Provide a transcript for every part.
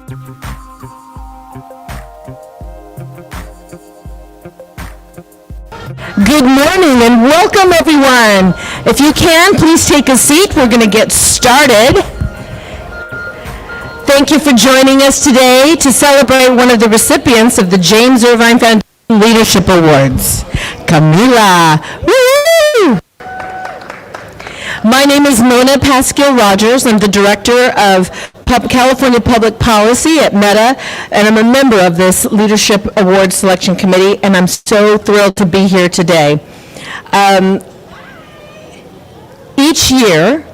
Good morning and welcome everyone. If you can, please take a seat. We're going to get started. Thank you for joining us today to celebrate one of the recipients of the James Irvine Foundation Leadership Awards, Camila. Woo! My name is Mona Pasquil Rogers. I'm the Director of California Public Policy at Meta, and I'm a member of this Leadership Award Selection Committee, and I'm so thrilled to be here today. Each year,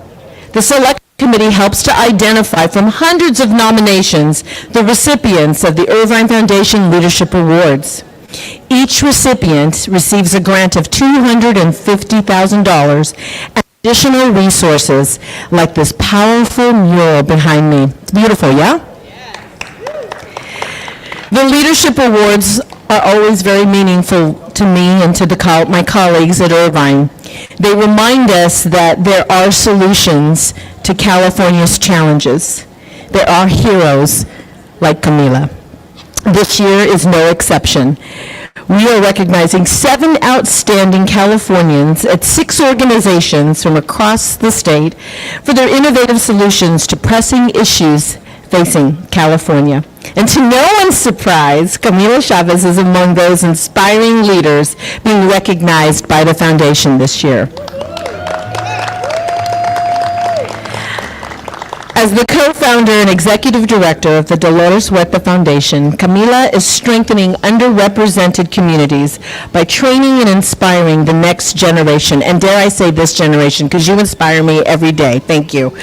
the Selection Committee helps to identify from hundreds of nominations the recipients of the Irvine Foundation Leadership Awards. Each recipient receives a grant of $250,000 and additional resources like this powerful mural behind me. It's beautiful, yeah? The Leadership Awards are always very meaningful to me and to my colleagues at Irvine. They remind us that there are solutions to California's challenges. There are heroes like Camila. This year is no exception. We are recognizing 7 outstanding Californians at 6 organizations from across the state for their innovative solutions to pressing issues facing California. And to no one's surprise, Camila Chávez is among those inspiring leaders being recognized by the foundation this year. As the co-founder and executive director of the Dolores Huerta Foundation, Camila is strengthening underrepresented communities by training and inspiring the next generation. And dare I say this generation, because you inspire me every day. Thank you.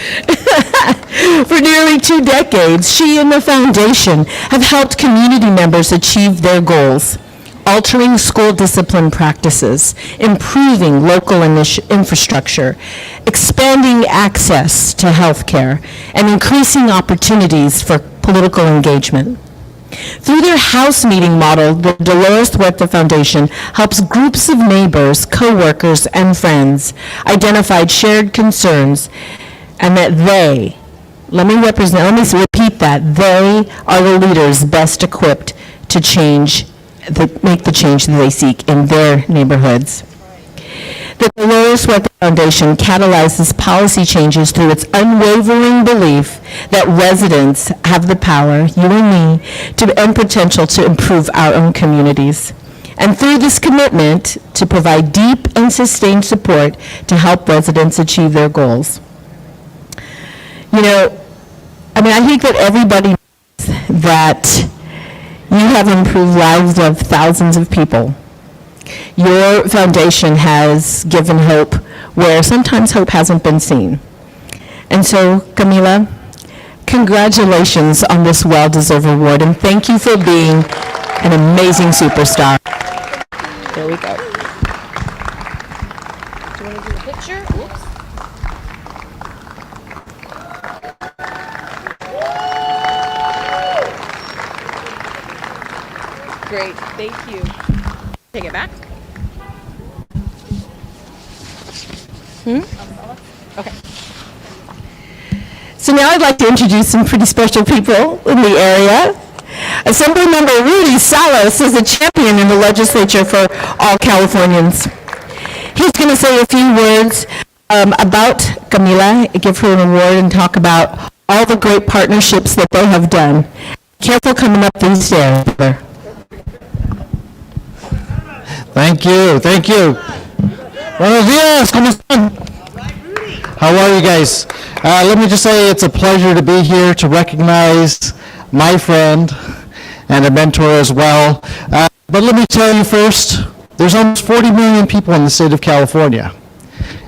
For nearly 2 decades, she and the foundation have helped community members achieve their goals, altering school discipline practices, improving local infrastructure, expanding access to health care, and increasing opportunities for political engagement. Through their house meeting model, the Dolores Huerta Foundation helps groups of neighbors, co-workers, and friends identify shared concerns, and that they, let me repeat that, they are the leaders best equipped to make the change that they seek in their neighborhoods. The Dolores Huerta Foundation catalyzes policy changes through its unwavering belief that residents have the power, you and me, and potential to improve our own communities. And through this commitment to provide deep and sustained support to help residents achieve their goals. I think that everybody knows that you have improved lives of thousands of people. Your foundation has given hope where sometimes hope hasn't been seen. And so, Camila, congratulations on this well-deserved award, and thank you for being an amazing superstar. There we go. Do you want to do the picture? Oops. Great, thank you. Take it back. Okay. So now I'd like to introduce some pretty special people in the area. Assemblymember Rudy Salas is a champion in the legislature for all Californians. He's going to say a few words about Camila, give her an award, and talk about all the great partnerships that they have done. Careful coming up these stairs. Thank you. Buenos días, ¿cómo están? How are you guys? Let me just say it's a pleasure to be here to recognize my friend and a mentor as well. But let me tell you first, there's almost 40 million people in the state of California,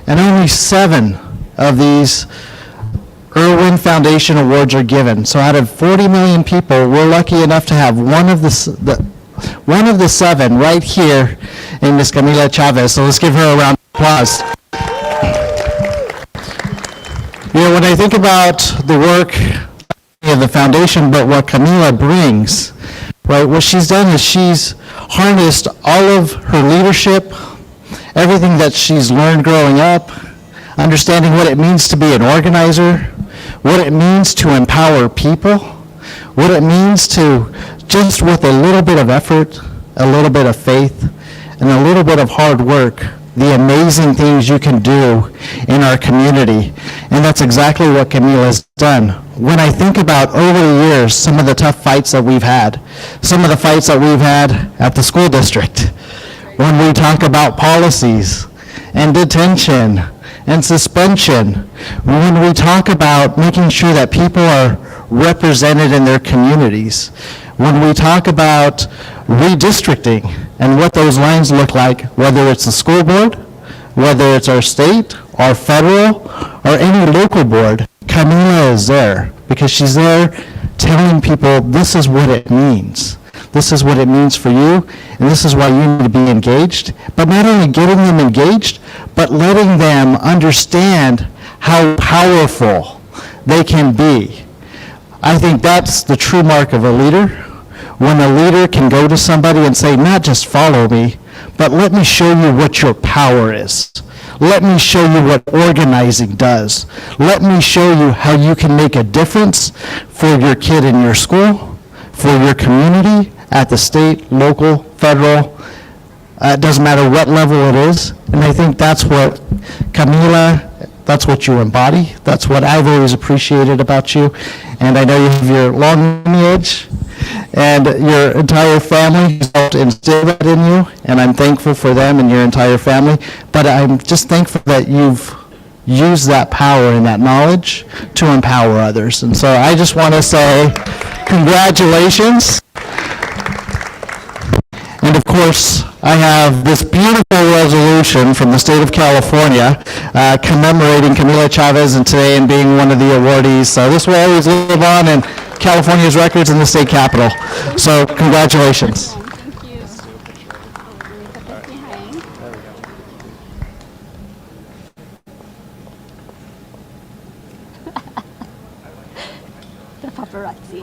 and only 7 of these Irvine Foundation Awards are given. So out of 40 million people, we're lucky enough to have one of the 7 right here in Ms. Camila Chávez. So let's give her a round of applause. When I think about the work of the foundation, but what Camila brings, right, what she's done is she's harnessed all of her leadership, everything that she's learned growing up, understanding what it means to be an organizer, what it means to empower people, what it means to, just with a little bit of effort, a little bit of faith, and a little bit of hard work, the amazing things you can do in our community. And that's exactly what Camila's done. When I think about over the years, some of the tough fights that we've had, some of the fights that we've had at the school district, when we talk about policies and detention and suspension, when we talk about making sure that people are represented in their communities, when we talk about redistricting and what those lines look like, whether it's the school board, whether it's our state, our federal, or any local board, Camila is there because she's there telling people this is what it means. This is what it means for you, and this is why you need to be engaged. But not only getting them engaged, but letting them understand how powerful they can be. I think that's the true mark of a leader. When a leader can go to somebody and say, not just follow me, but let me show you what your power is. Let me show you what organizing does. Let me show you how you can make a difference for your kid in your school, for your community, at the state, local, federal. It doesn't matter what level it is. And I think that's what Camila, that's what you embody. That's what I've always appreciated about you. And I know you have your long lineage and your entire family has helped instill that in you, and I'm thankful for them and your entire family. But I'm just thankful that you've used that power and that knowledge to empower others. And so I just want to say congratulations. And of course, I have this beautiful resolution from the state of California commemorating Camila Chávez and today and being one of the awardees. So this will always live on in California's records in the state capitol. So congratulations. The paparazzi.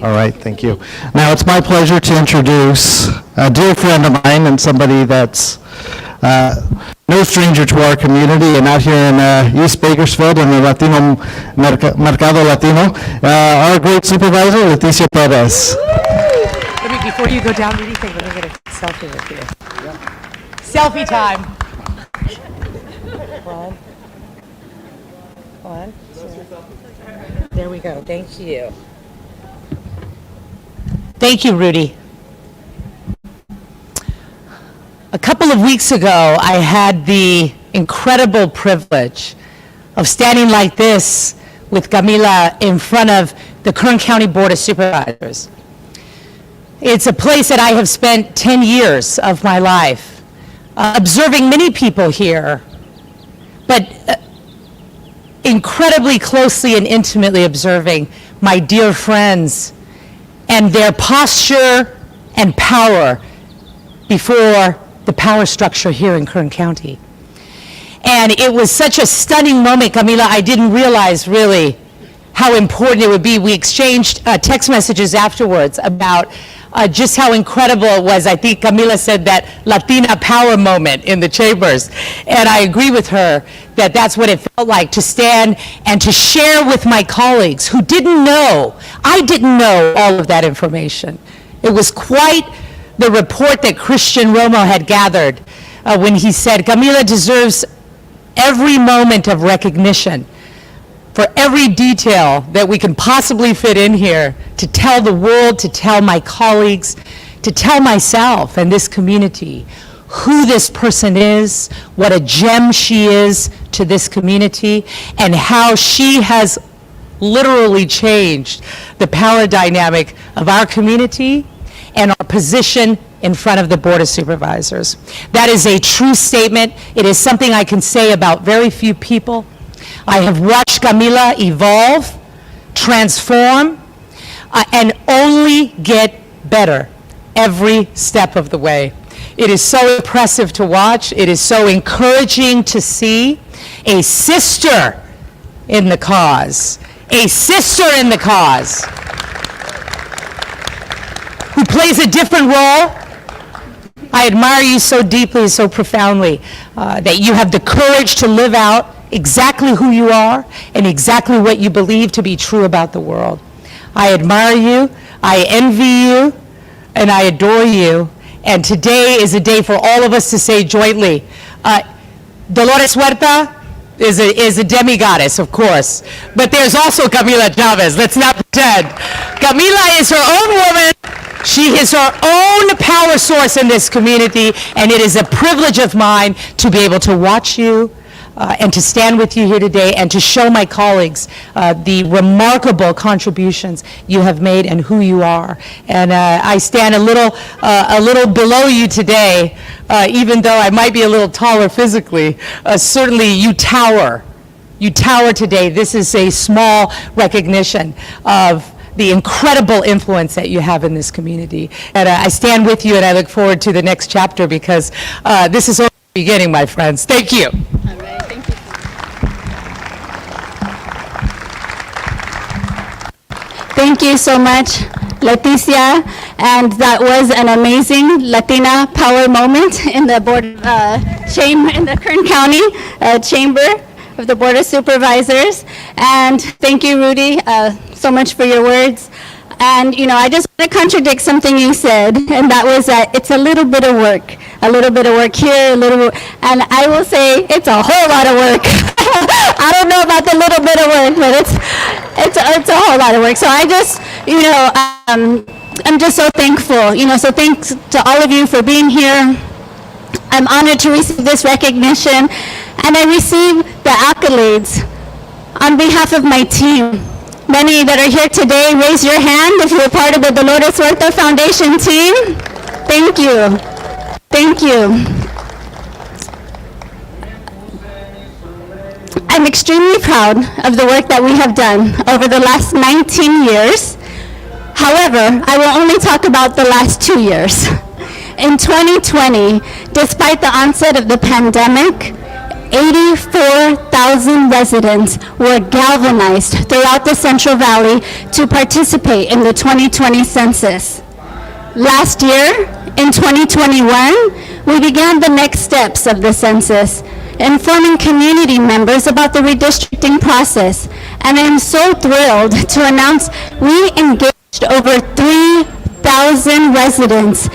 All right, thank you. Now it's my pleasure to introduce a dear friend of mine and somebody that's no stranger to our community and out here in East Bakersfield in the Latino Mercado Latino, our great supervisor, Leticia Perez. Before you go down, Rudy, let me get a selfie with you. Yeah. Selfie time. One, two. There we go. Thank you. Thank you, Rudy. A couple of weeks ago, I had the incredible privilege of standing like this with Camila in front of the Kern County Board of Supervisors. It's a place that I have spent 10 years of my life, observing many people here, but incredibly closely and intimately observing my dear friends and their posture and power before the power structure here in Kern County. And it was such a stunning moment, Camila, I didn't realize really how important it would be. We exchanged text messages afterwards about just how incredible it was. I think Camila said that Latina power moment in the chambers. And I agree with her that that's what it felt like to stand and to share with my colleagues who didn't know. I didn't know all of that information. It was quite the report that Christian Romo had gathered when he said, Camila deserves every moment of recognition for every detail that we can possibly fit in here to tell the world, to tell my colleagues, to tell myself and this community who this person is, what a gem she is to this community, and how she has literally changed the power dynamic of our community and our position in front of the Board of Supervisors. That is a true statement. It is something I can say about very few people. I have watched Camila evolve, transform, and only get better every step of the way. It is so impressive to watch. It is so encouraging to see a sister in the cause, a sister in the cause, who plays a different role I admire you so deeply, so profoundly, that you have the courage to live out exactly who you are and exactly what you believe to be true about the world. I admire you, I envy you, and I adore you. And today is a day for all of us to say jointly, Dolores Huerta is a demigoddess, of course, but there's also Camila Chávez. Let's not pretend. Camila is her own woman. She is her own power source in this community, and it is a privilege of mine to be able to watch you and to stand with you here today and to show my colleagues the remarkable contributions you have made and who you are. And I stand a little below you today, even though I might be a little taller physically. Certainly you tower. You tower today. This is a small recognition of the incredible influence that you have in this community. And I stand with you, and I look forward to the next chapter, because this is only the beginning, my friends. Thank you. All right, thank you. Thank you so much, Leticia, and that was an amazing Latina power moment in the board chamber, in the Kern County Chamber of the Board of Supervisors. And thank you, Rudy, so much for your words. And, you know, I just want to contradict something you said, and that was that it's a little bit of work. A little bit of work here, and I will say it's a whole lot of work. I don't know about the little bit of work, but it's a whole lot of work. So I just, you know, I'm just so thankful. You know, so thanks to all of you for being here. I'm honored to receive this recognition, and I receive the accolades on behalf of my team. Many that are here today, raise your hand if you're part of the Dolores Huerta Foundation team. Thank you. Thank you. I'm extremely proud of the work that we have done over the last 19 years. However, I will only talk about the last 2 years. In 2020, despite the onset of the pandemic, 84,000 residents were galvanized throughout the Central Valley to participate in the 2020 census. Last year, in 2021, we began the next steps of the census, informing community members about the redistricting process. And I am so thrilled to announce we engaged over 3,000 residents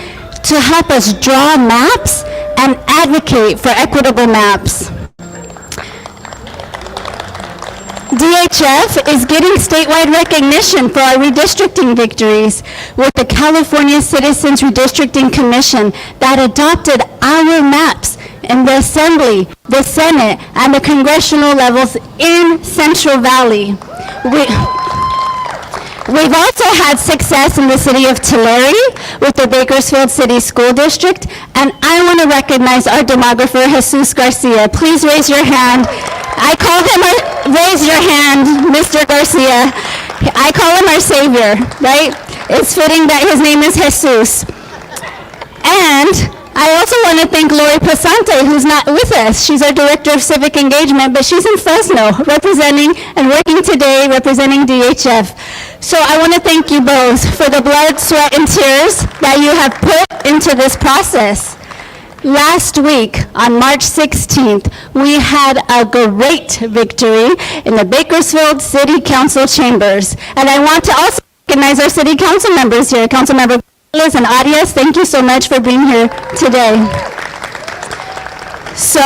to help us draw maps and advocate for equitable maps. DHF is getting statewide recognition for our redistricting victories with the California Citizens Redistricting Commission that adopted our maps in the Assembly, the Senate, and the congressional levels in Central Valley. We've also had success in the city of Tulare with the Bakersfield City School District, and I want to recognize our demographer, Jesus Garcia. Please raise your hand. I call him raise your hand, Mr. Garcia. I call him our savior, right? It's fitting that his name is Jesus. And I also want to thank Lori Pasante, who's not with us. She's our Director of Civic Engagement, but she's in Fresno representing and working today representing DHF. So I want to thank you both for the blood, sweat, and tears that you have put into this process. Last week, on March 16th, we had a great victory in the Bakersfield City Council chambers. And I want to also recognize our city council members here, Councilmember Perez and Arias. Thank you so much for being here today. So,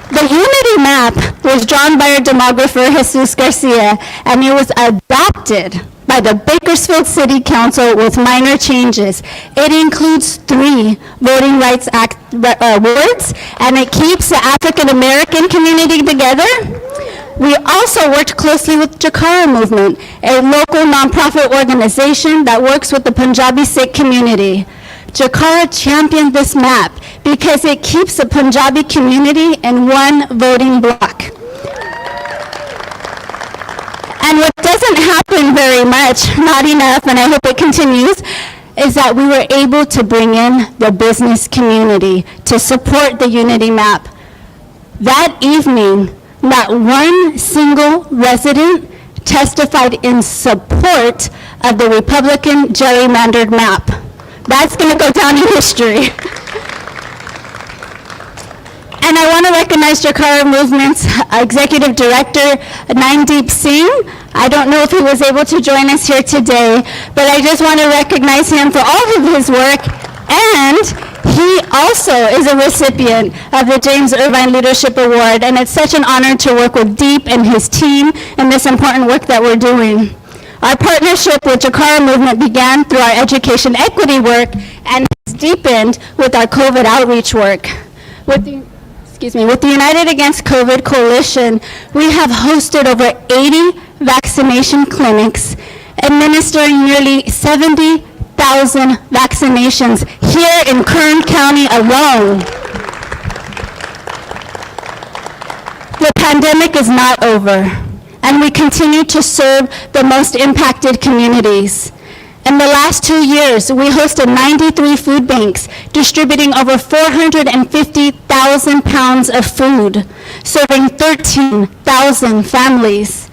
the unity map was drawn by our demographer, Jesus Garcia, and it was adopted by the Bakersfield City Council with minor changes. It includes 3 Voting Rights Act words, and it keeps the African American community together. We also worked closely with Jakara Movement, a local nonprofit organization that works with the Punjabi Sikh community. Jakara championed this map because it keeps the Punjabi community in one voting block. And what doesn't happen very much, not enough, and I hope it continues, is that we were able to bring in the business community to support the unity map. That evening, not one single resident testified in support of the Republican gerrymandered map. That's going to go down in history. And I want to recognize Jakara Movement's Executive Director, Naindeep Singh. I don't know if he was able to join us here today, but I just want to recognize him for all of his work. And he also is a recipient of the James Irvine Leadership Award, and it's such an honor to work with Deep and his team in this important work that we're doing. Our partnership with Jakara Movement began through our education equity work and has deepened with our COVID outreach work. With the United Against COVID Coalition, we have hosted over 80 vaccination clinics, administering nearly 70,000 vaccinations here in Kern County alone. The pandemic is not over, and we continue to serve the most impacted communities. In the last 2 years, we hosted 93 food banks, distributing over 450,000 pounds of food, serving 13,000 families.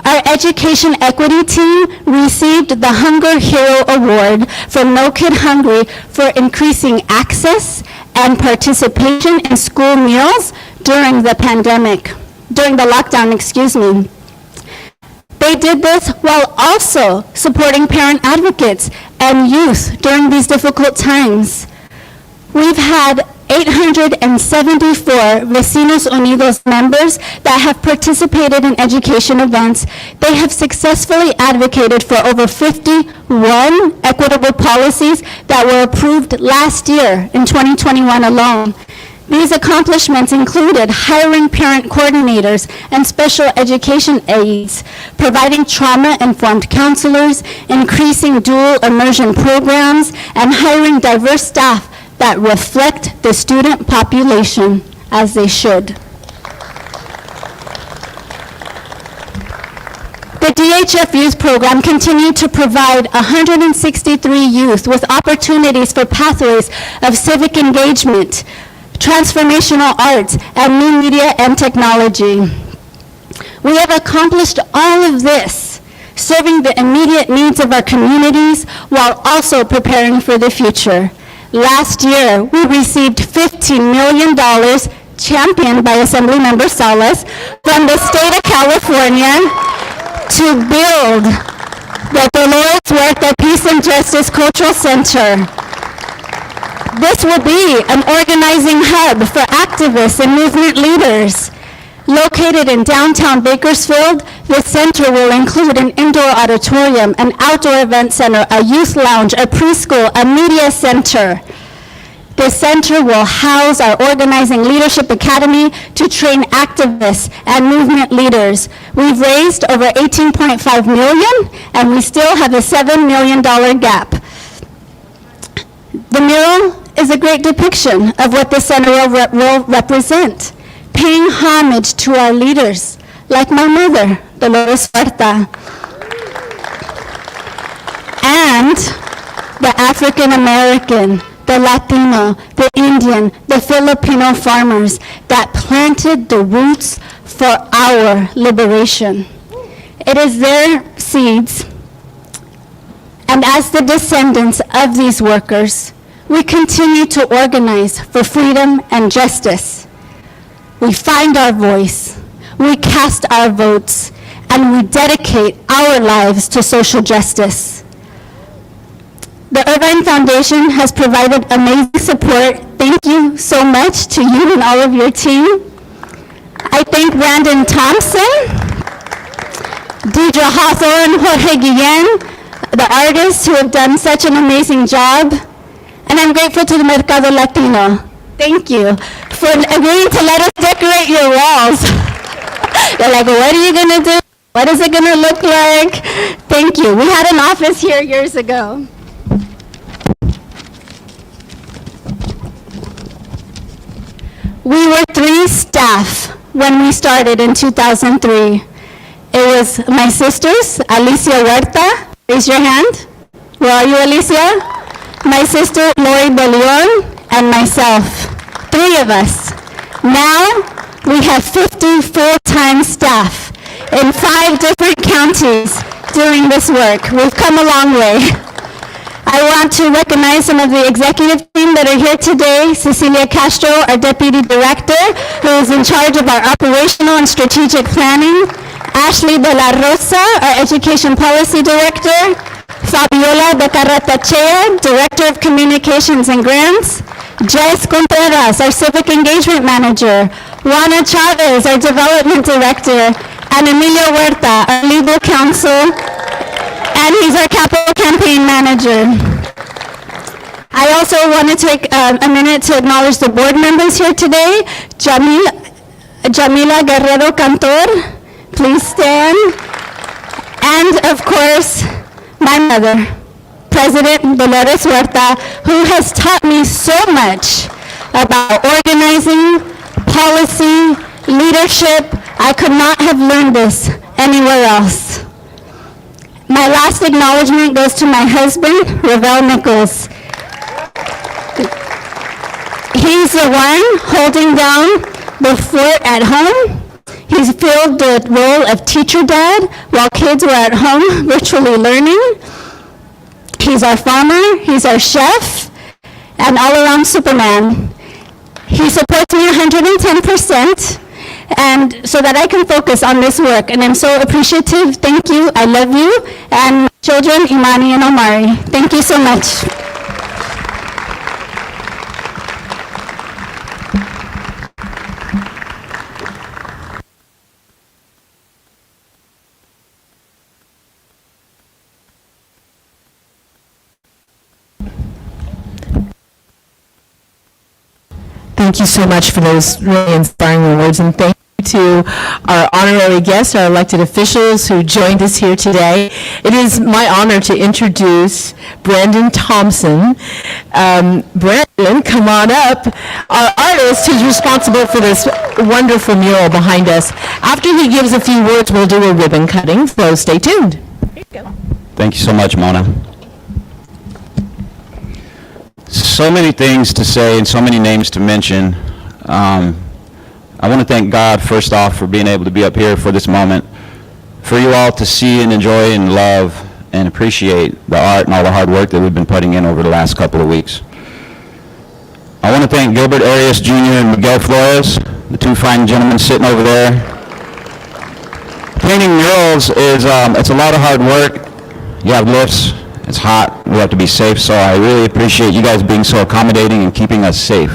Our education equity team received the Hunger Hero Award from No Kid Hungry for increasing access and participation in school meals during the lockdown. They did this while also supporting parent advocates and youth during these difficult times. We've had 874 Vecinos Unidos members that have participated in education events. They have successfully advocated for over 51 equitable policies that were approved last year in 2021 alone. These accomplishments included hiring parent coordinators and special education aides, providing trauma-informed counselors, increasing dual immersion programs, and hiring diverse staff that reflect the student population as they should. The DHF Youth Program continued to provide 163 youth with opportunities for pathways of civic engagement, transformational arts, and new media and technology. We have accomplished all of this, serving the immediate needs of our communities while also preparing for the future. Last year, we received $15 million championed by Assemblymember Salas from the state of California to build the Dolores Huerta Peace and Justice Cultural Center. This will be an organizing hub for activists and movement leaders. Located in downtown Bakersfield, the center will include an indoor auditorium, an outdoor event center, a youth lounge, a preschool, a media center. The center will house our Organizing Leadership Academy to train activists and movement leaders. We've raised over $18.5 million, and we still have a $7 million gap. The mural is a great depiction of what the center will represent, paying homage to our leaders, like my mother, Dolores Huerta, and the African American, the Latino, the Indian, the Filipino farmers that planted the roots for our liberation. It is their seeds, and as the descendants of these workers, we continue to organize for freedom and justice. We find our voice, we cast our votes, and we dedicate our lives to social justice. The Irvine Foundation has provided amazing support. Thank you so much to you and all of your team. I thank Brandon Thompson, Deidre Hawthorne, Jorge Guillen, the artists who have done such an amazing job. And I'm grateful to the Mercado Latino. Thank you for agreeing to let us decorate your walls. You're like, what are you going to do? What is it going to look like? Thank you. We had an office here years ago. We were 3 staff when we started in 2003. It was my sisters, Alicia Huerta. Raise your hand. Where are you, Alicia? My sister, Lori De Leon, and myself. 3 of us. Now, we have 50 full-time staff in 5 different counties doing this work. We've come a long way. I want to recognize some of the executive team that are here today. Cecilia Castro, our Deputy Director, who is in charge of our operational and strategic planning. Ashley De La Rosa, our Education Policy Director. Fabiola Becarratachea, Director of Communications and Grants. Jess Contreras, our Civic Engagement Manager. Juana Chavez, our Development Director. And Emilio Huerta, our Legal Counsel. And he's our Capital Campaign Manager. I also want to take a minute to acknowledge the board members here today. Jamila Guerrero Cantor, please stand. And of course, my mother, President Dolores Huerta, who has taught me so much about organizing, policy, leadership. I could not have learned this anywhere else. My last acknowledgement goes to my husband, Ravel Nichols. He's the one holding down the fort at home. He's filled the role of teacher dad while kids were at home virtually learning. He's our farmer, he's our chef, and all-around Superman. He supports me 110%, and so that I can focus on this work. And I'm so appreciative. Thank you. I love you. And children, Imani and Omari. Thank you so much. Thank you so much for those really inspiring words, and thank you to our honorary guests, our elected officials who joined us here today. It is my honor to introduce Brandon Thompson. Brandon, come on up. Our artist who's responsible for this wonderful mural behind us. After he gives a few words, we'll do a ribbon cutting, so stay tuned. Here you go. Thank you so much, Mona. So many things to say and so many names to mention. I want to thank God, first off, for being able to be up here for this moment, for you all to see and enjoy and love and appreciate the art and all the hard work that we've been putting in over the last couple of weeks. I want to thank Gilbert Arias Jr. and Miguel Flores, the two fine gentlemen sitting over there. Painting murals is it's a lot of hard work. You have lifts. It's hot. We have to be safe, so I really appreciate you guys being so accommodating and keeping us safe.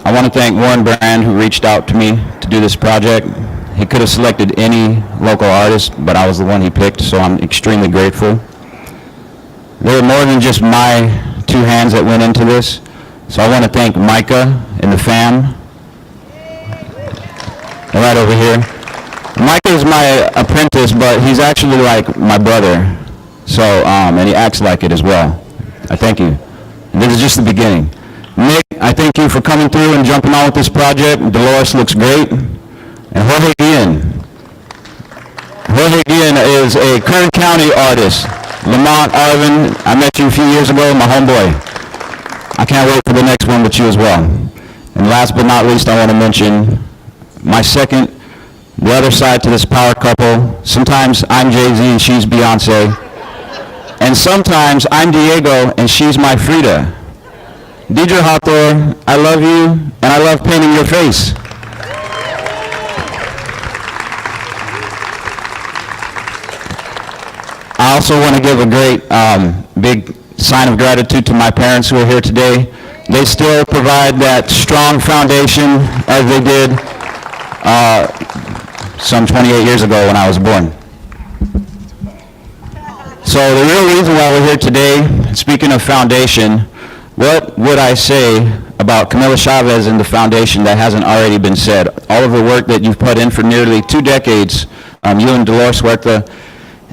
I want to thank Warren Brand, who reached out to me to do this project. He could have selected any local artist, but I was the one he picked, so I'm extremely grateful. There were more than just my two hands that went into this, so I want to thank Micah and the fam. They're right over here. Micah is my apprentice, but he's actually like my brother. So, and he acts like it as well. I thank you. And this is just the beginning. Nick, I thank you for coming through and jumping on with this project. Dolores looks great. And Jorge Guillen. Jorge Guillen is a Kern County artist. Lamont Arvin, I met you a few years ago, my homeboy. I can't wait for the next one with you as well. And last but not least, I want to mention my second, the other side to this power couple. Sometimes I'm Jay-Z and she's Beyonce. And sometimes I'm Diego and she's my Frida. Deidre Hathor, I love you and I love painting your face. I also want to give a great big sign of gratitude to my parents who are here today. They still provide that strong foundation as they did some 28 years ago when I was born. So the real reason why we're here today, speaking of foundation, what would I say about Camila Chávez and the foundation that hasn't already been said? All of the work that you've put in for nearly 2 decades, you and Dolores Huerta,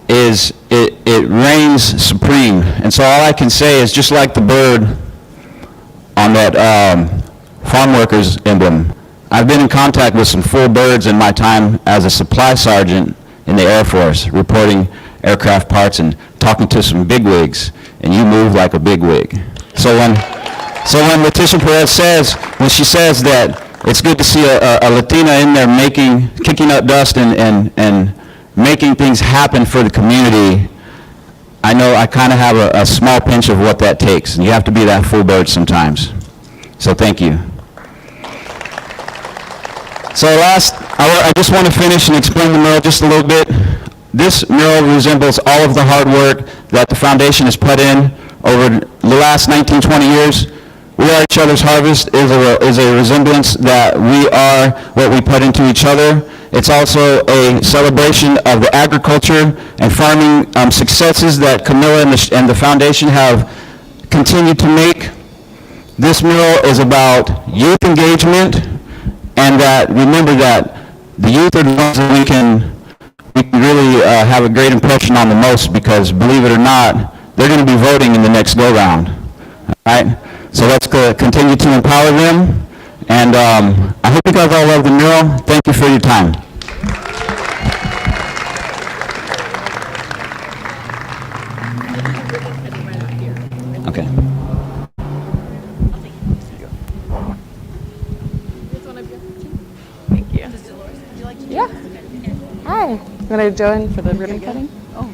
it reigns supreme. And so all I can say is, just like the bird on that farm workers emblem, I've been in contact with some full birds in my time as a supply sergeant in the Air Force, reporting aircraft parts and talking to some bigwigs, and you move like a bigwig. So when Leticia Perez says, when she says that it's good to see a Latina in there kicking up dust and making things happen for the community, I know I kind of have a small pinch of what that takes, and you have to be that full bird sometimes. So thank you. So I just want to finish and explain the mural just a little bit. This mural resembles all of the hard work that the foundation has put in over the last 19, 20 years. We are each other's harvest is a resemblance that we are what we put into each other. It's also a celebration of the agriculture and farming successes that Camila and the foundation have continued to make. This mural is about youth engagement, and that remember that the youth are the ones that we can really have a great impression on the most, because believe it or not, they're going to be voting in the next go-round. All right? So let's continue to empower them, and I hope you guys all love the mural. Thank you for your time. Okay. Yeah. Hi. Want to join for the ribbon cutting? Oh.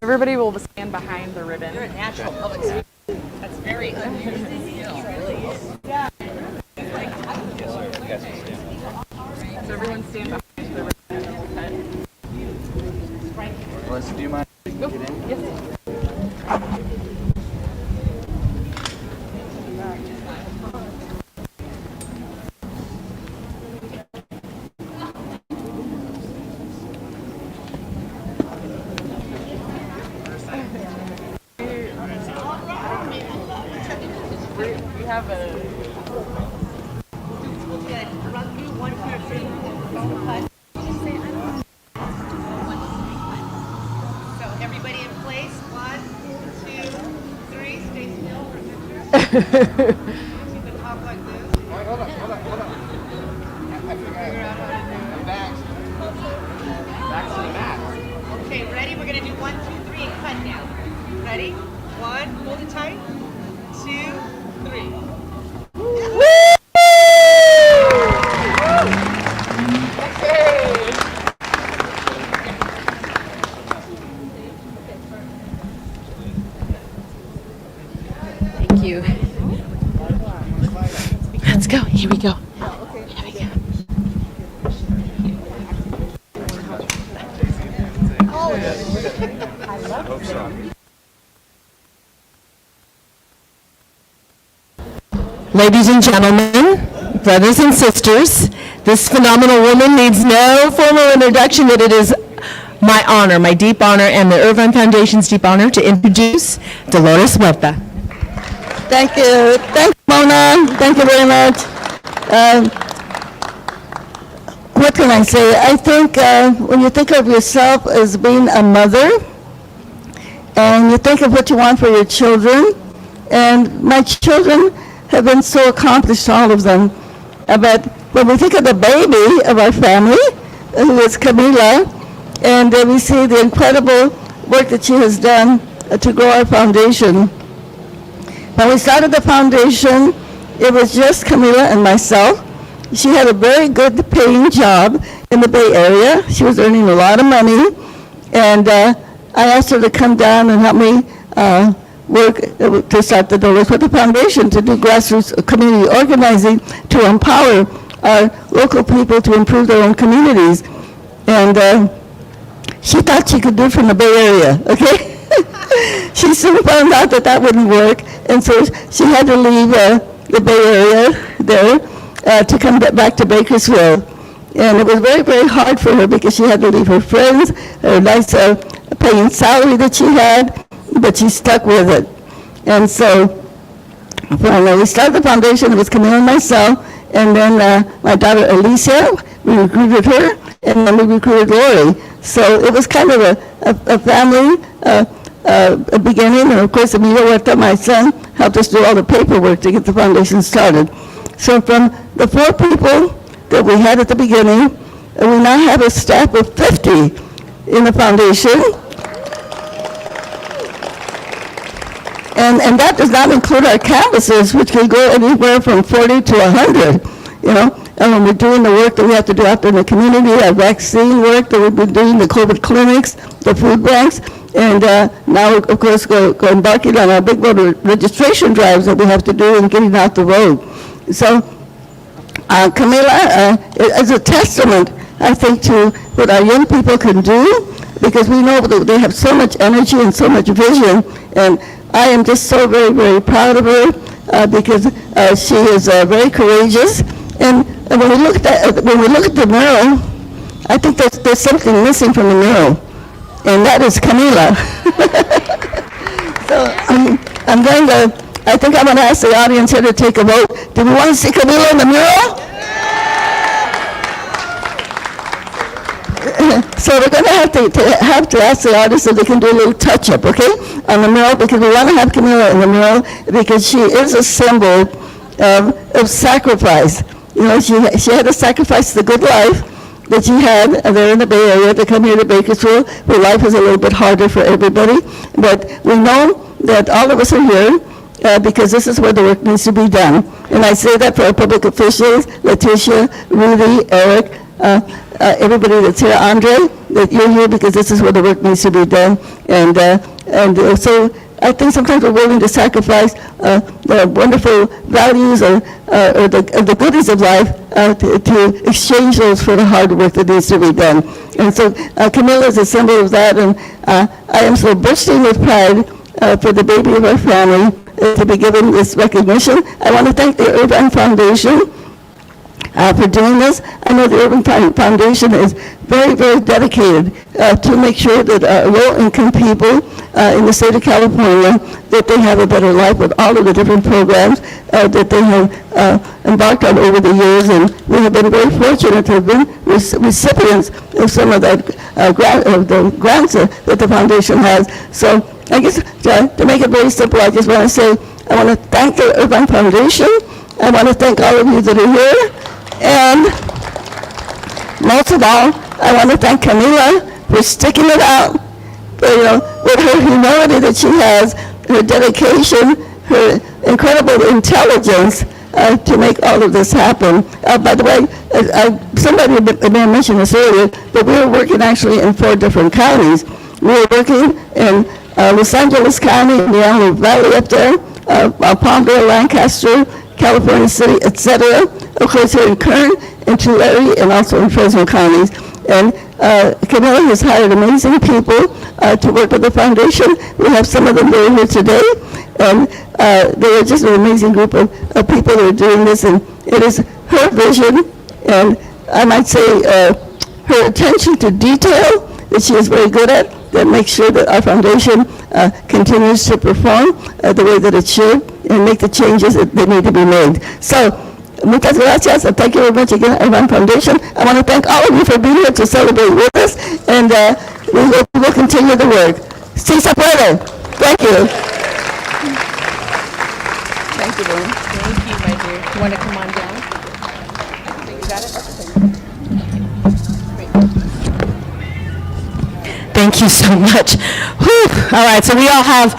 Everybody will stand behind the ribbon. You're a natural public speaker. That's very unusual. So everyone stand behind the ribbon. Melissa, do you mind? Go. Yes. We have a... So everybody in place, 1, 2, 3, stay still for picture. You can talk like this. Hold on. I figure out how to do it. Back to the back. Okay, ready? We're gonna do 1, 2, 3 and cut down. Ready? 1, hold it tight. 2, 3. Thank you. Let's go. Here we go. Here we go. Ladies and gentlemen, brothers and sisters, this phenomenal woman needs no formal introduction, but it is my honor, my deep honor, and the Irvine Foundation's deep honor to introduce Dolores Huerta. Thank you. Thank you, Mona. Thank you very much. What can I say? I think when you think of yourself as being a mother, and you think of what you want for your children, and my children have been so accomplished, all of them. But when we think of the baby of our family, who is Camila, and we see the incredible work that she has done to grow our foundation. When we started the foundation, it was just Camila and myself. She had a very good paying job in the Bay Area. She was earning a lot of money, and I asked her to come down and help me work to start the Dolores Huerta Foundation, to do grassroots community organizing, to empower our local people to improve their own communities. And she thought she could do it from the Bay Area, okay? She soon found out that that wouldn't work, and so she had to leave the Bay Area there to come back to Bakersfield. And it was very, very hard for her because she had to leave her friends, her nice paying salary that she had, but she stuck with it. And so when we started the foundation, it was Camila and myself, and then my daughter Leticia, we recruited her, and then we recruited Lori. So it was kind of a family beginning, and of course Emilio Huerta, my son, helped us do all the paperwork to get the foundation started. So from the 4 people that we had at the beginning, we now have a staff of 50 in the foundation. And that does not include our canvassers, which can go anywhere from 40 to 100, you know. and when we're doing the work that we have to do out there in the community, our vaccine work that we've been doing, the COVID clinics, the food banks, and now, of course, go embarking on our big voter registration drives that we have to do and getting out the road. So, Camila is a testament, I think, to what our young people can do, because we know that they have so much energy and so much vision, and I am just so very, very proud of her because she is very courageous. And when we look at the mural, I think there's something missing from the mural, and that is Camila. So I think I'm going to ask the audience here to take a vote. Do we want to see Camila in the mural? So we're going to have to ask the artists if they can do a little touch-up, okay, on the mural, because we want to have Camila in the mural because she is a symbol of sacrifice. You know, she had to sacrifice the good life that she had there in the Bay Area to come here to Bakersfield, where life is a little bit harder for everybody. But we know that all of us are here because this is where the work needs to be done. And I say that for our public officials, Leticia, Rudy, Eric, everybody that's here, Andre, that you're here because this is where the work needs to be done. And so I think sometimes we're willing to sacrifice the wonderful values or the goodies of life to exchange those for the hard work that needs to be done. And so Camila is a symbol of that, and I am so bursting with pride for the baby of our family to be given this recognition. I want to thank the Irvine Foundation for doing this. I know the Irvine Foundation is very, very dedicated to make sure that low-income people in the state of California, that they have a better life with all of the different programs that they have embarked on over the years. And we have been very fortunate to have been recipients of some of that the grants that the foundation has. So I guess to make it very simple, I just want to say I want to thank the Irvine Foundation. I want to thank all of you that are here. And most of all, I want to thank Camila for sticking it out, with her humility that she has, her dedication, her incredible intelligence to make all of this happen. By the way, somebody may have mentioned this earlier, but we were working actually in 4 different counties. We were working in Los Angeles County, in the Antelope Valley up there, Palmdale, Lancaster, California City, etc. Of course, here in Kern, in Tulare, and also in Fresno counties. And Camila has hired amazing people to work with the foundation. We have some of them that are here today, and they are just an amazing group of people that are doing this. And it is her vision, and I might say her attention to detail that she is very good at, that makes sure that our foundation continues to perform the way that it should and make the changes that need to be made. So, muchas gracias, and thank you very much again, Irvine Foundation. I want to thank all of you for being here to celebrate with us, and we will continue the work. Si se puede. Thank you. Thank you, Lynn. Thank you, my dear. You want to come on down? You got it? Thank you so much. Whew. All right, so we all have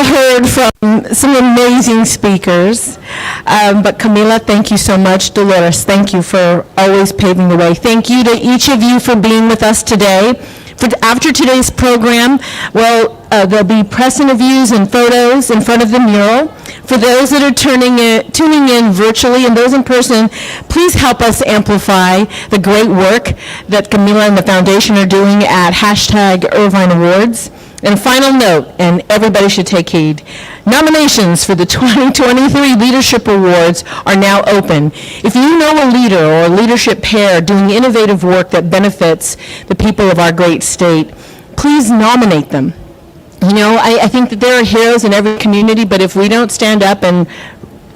heard from some amazing speakers. But Camila, thank you so much. Dolores, thank you for always paving the way. Thank you to each of you for being with us today. After today's program, there'll be press interviews and photos in front of the mural. For those that are tuning in virtually and those in person, please help us amplify the great work that Camila and the foundation are doing at #Irvine Awards. And final note, and everybody should take heed, nominations for the 2023 Leadership Awards are now open. If you know a leader or a leadership pair doing innovative work that benefits the people of our great state, please nominate them. You know, I think that there are heroes in every community, but if we don't stand up and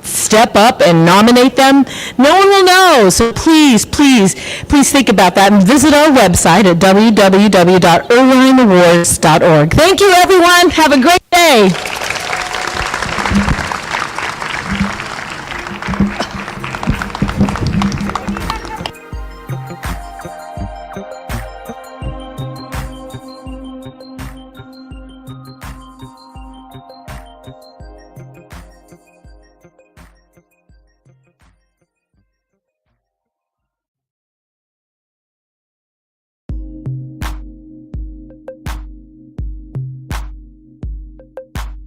step up and nominate them, no one will know. So please, please, please think about that and visit our website at www.irvineawards.org. Thank you, everyone. Have a great day.